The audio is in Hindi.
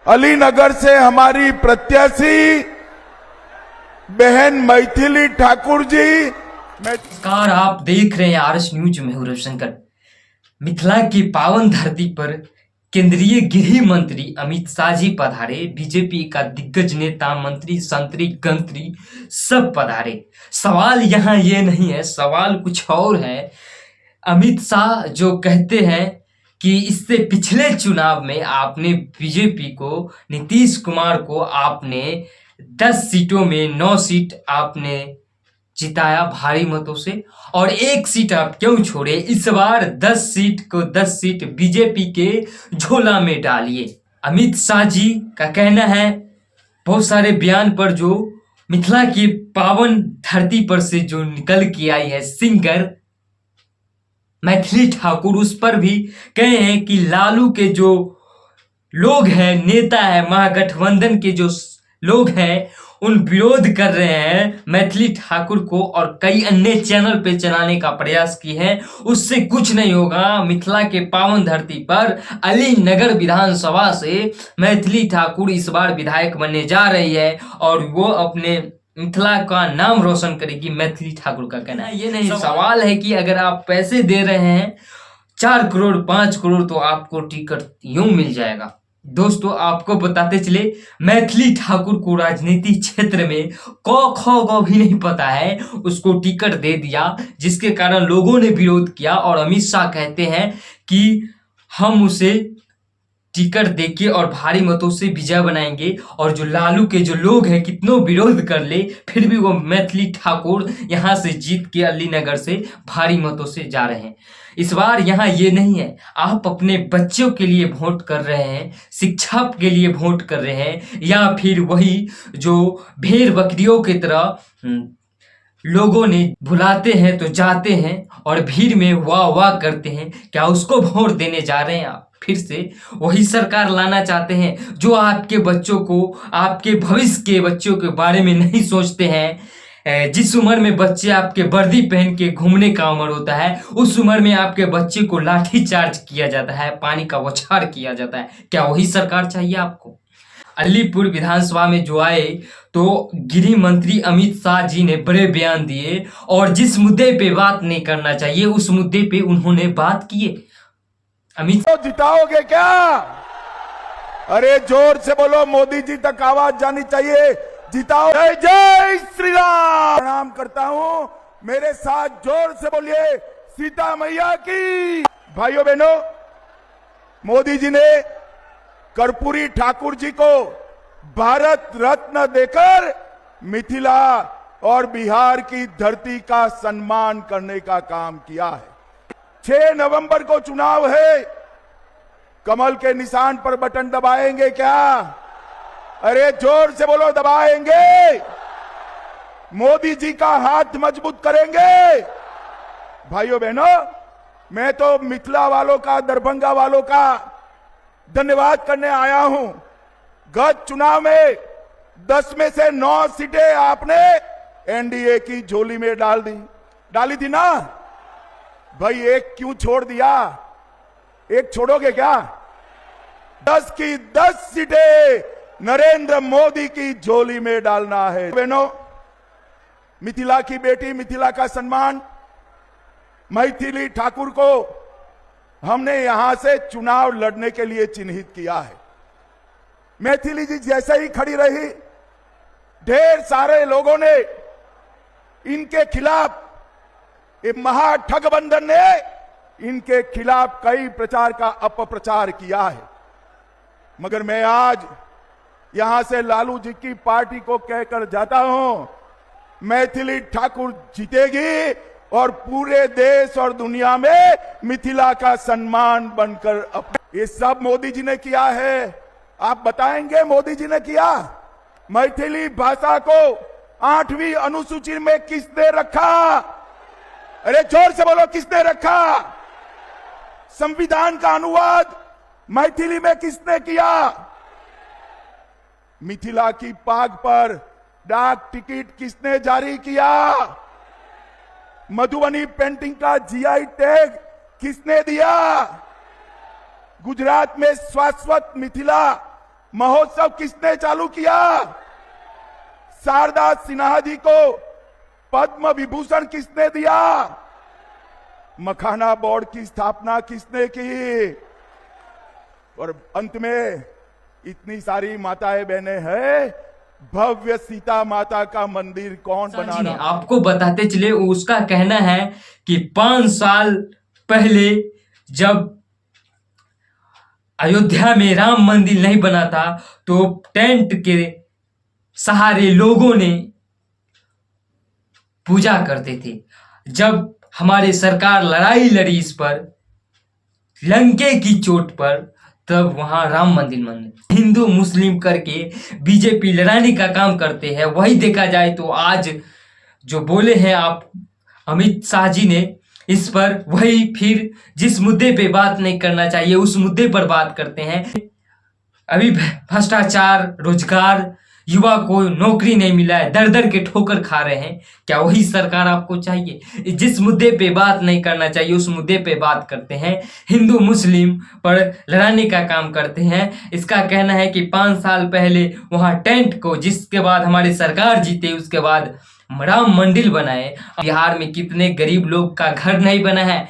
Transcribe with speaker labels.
Speaker 1: अलीनगर से हमारी प्रत्याशी बहन मैथिली ठाकुर जी।
Speaker 2: नमस्कार, आप देख रहे हैं आरएस न्यूज में हूं रविशंकर। मिथिला की पावन धरती पर केंद्रीय गृह मंत्री अमित शाह जी पधारे। बीजेपी का दिग्गज नेता, मंत्री, संतरी, गंत्री सब पधारे। सवाल यहाँ ये नहीं है, सवाल कुछ और है। अमित शाह जो कहते हैं कि इससे पिछले चुनाव में आपने बीजेपी को, नीतीश कुमार को आपने 10 सीटों में 9 सीट आपने जिताया भारी मतों से, और 1 सीट आप क्यों छोड़े? इस बार 10 सीट को 10 सीट बीजेपी के झोला में डालिए। अमित शाह जी का कहना है, बहुत सारे बयान पर जो मिथिला की पावन धरती पर से जो निकल के आई है सिंगर मैथिली ठाकुर, उस पर भी कहे हैं कि लालू के जो लोग हैं, नेता है, महागठबंधन के जो लोग हैं, उन विरोध कर रहे हैं मैथिली ठाकुर को, और कई अन्य चैनल पे चलाने का प्रयास की है। उससे कुछ नहीं होगा। मिथिला के पावन धरती पर अलीनगर विधानसभा से मैथिली ठाकुर इस बार विधायक बनने जा रही है और वो अपने मिथिला का नाम रोशन करेगी। मैथिली ठाकुर का कहना है ये नहीं, सवाल है कि अगर आप पैसे दे रहे हैं 4 करोड़ 5 करोड़ तो आपको टिकट यूं मिल जाएगा। दोस्तों, आपको बताते चले, मैथिली ठाकुर को राजनीति क्षेत्र में क भी नहीं पता है, उसको टिकट दे दिया, जिसके कारण लोगों ने विरोध किया। और अमित शाह कहते हैं कि हम उसे टिकट देके और भारी मतों से विजय बनाएंगे, और जो लालू के जो लोग हैं कितनों विरोध कर ले, फिर भी वो मैथिली ठाकुर यहाँ से जीत के अलीनगर से भारी मतों से जा रहे हैं। इस बार यहाँ ये नहीं है, आप अपने बच्चों के लिए वोट कर रहे हैं, शिक्षा के लिए वोट कर रहे हैं, या फिर वही जो भेड़ बकरियों की तरह लोगों ने बुलाते हैं तो जाते हैं और भीड़ में वाह वाह करते हैं, क्या उसको वोट देने जा रहे हैं आप? फिर से वही सरकार लाना चाहते हैं जो आपके बच्चों को, आपके भविष्य के बच्चों के बारे में नहीं सोचते हैं। जिस उम्र में बच्चे आपके वर्दी पहन के घूमने का उम्र होता है, उस उम्र में आपके बच्चे को लाठी चार्ज किया जाता है, पानी का बौछार किया जाता है। क्या वही सरकार चाहिए आपको? अलीपुर विधानसभा में जो आए तो गृह मंत्री अमित शाह जी ने बड़े बयान दिए, और जिस मुद्दे पे बात नहीं करना चाहिए उस मुद्दे पे उन्होंने बात किए। अमित
Speaker 1: तो जिताओगे क्या? अरे जोर से बोलो, मोदी जी तक आवाज जानी चाहिए। जिताओ। जय जय श्री राम। प्रणाम करता हूं, मेरे साथ जोर से बोलिए, सीता मैया की। भाइयों बहनों, मोदी जी ने कर्पूरी ठाकुर जी को भारत रत्न देकर मिथिला और बिहार की धरती का सम्मान करने का काम किया है। 6 नवंबर को चुनाव है, कमल के निशान पर बटन दबाएंगे क्या? अरे जोर से बोलो, दबाएंगे। मोदी जी का हाथ मजबूत करेंगे। भाइयों बहनों, मैं तो मिथिला वालों का, दरभंगा वालों का धन्यवाद करने आया हूं। गत चुनाव में 10 में से 9 सीटें आपने एनडीए की झोली में डाली थी ना भाई? एक क्यों छोड़ दिया? एक छोड़ोगे क्या? 10 की 10 सीटें नरेंद्र मोदी की झोली में डालना है। बहनों, मिथिला की बेटी, मिथिला का सम्मान मैथिली ठाकुर को हमने यहां से चुनाव लड़ने के लिए चिन्हित किया है। मैथिली जी जैसे ही खड़ी रही, ढेर सारे लोगों ने इनके खिलाफ, महाठगबंधन ने इनके खिलाफ कई प्रचार का अपप्रचार किया है। मगर मैं आज यहां से लालू जी की पार्टी को कहकर जाता हूं, मैथिली ठाकुर जीतेगी और पूरे देश और दुनिया में मिथिला का सम्मान बनकर ये सब मोदी जी ने किया है। आप बताएंगे मोदी जी ने किया? मैथिली भाषा को 8वीं अनुसूची में किसने रखा? अरे जोर से बोलो, किसने रखा? संविधान का अनुवाद मैथिली में किसने किया? मिथिला की पाग पर डाक टिकट किसने जारी किया? मधुबनी पेंटिंग का जीआई टैग किसने दिया? गुजरात में शाश्वत मिथिला महोत्सव किसने चालू किया? शारदा सिन्हा जी को पद्म विभूषण किसने दिया? मखाना बोर्ड की स्थापना किसने की? और अंत में इतनी सारी माताएं बहनें हैं, भव्य सीता माता का मंदिर कौन बना
Speaker 2: जी ने
Speaker 1: रहा?
Speaker 2: आपको बताते चले, उसका कहना है कि 5 साल पहले जब अयोध्या में राम मंदिर नहीं बना था तो टेंट के सहारे लोगों ने पूजा करते थे। जब हमारी सरकार लड़ाई लड़ी इस पर लंके की चोट पर, तब वहां राम मंदिर बने। हिंदू मुस्लिम करके बीजेपी लड़ाने का काम करते हैं। वही देखा जाए तो आज जो बोले हैं आप अमित शाह जी ने, इस पर वही फिर जिस मुद्दे पे बात नहीं करना चाहिए उस मुद्दे पर बात करते हैं। अभी भ्रष्टाचार, रोजगार, युवा को नौकरी नहीं मिला है, दर दर के ठोकर खा रहे हैं। क्या वही सरकार आपको चाहिए? जिस मुद्दे पे बात नहीं करना चाहिए उस मुद्दे पे बात करते हैं। हिंदू मुस्लिम पर लड़ाने का काम करते हैं। इसका कहना है कि 5 साल पहले वहां टेंट को, जिसके बाद हमारी सरकार जीते उसके बाद राम मंदिर बनाए। बिहार में कितने गरीब लोग का घर नहीं बना है।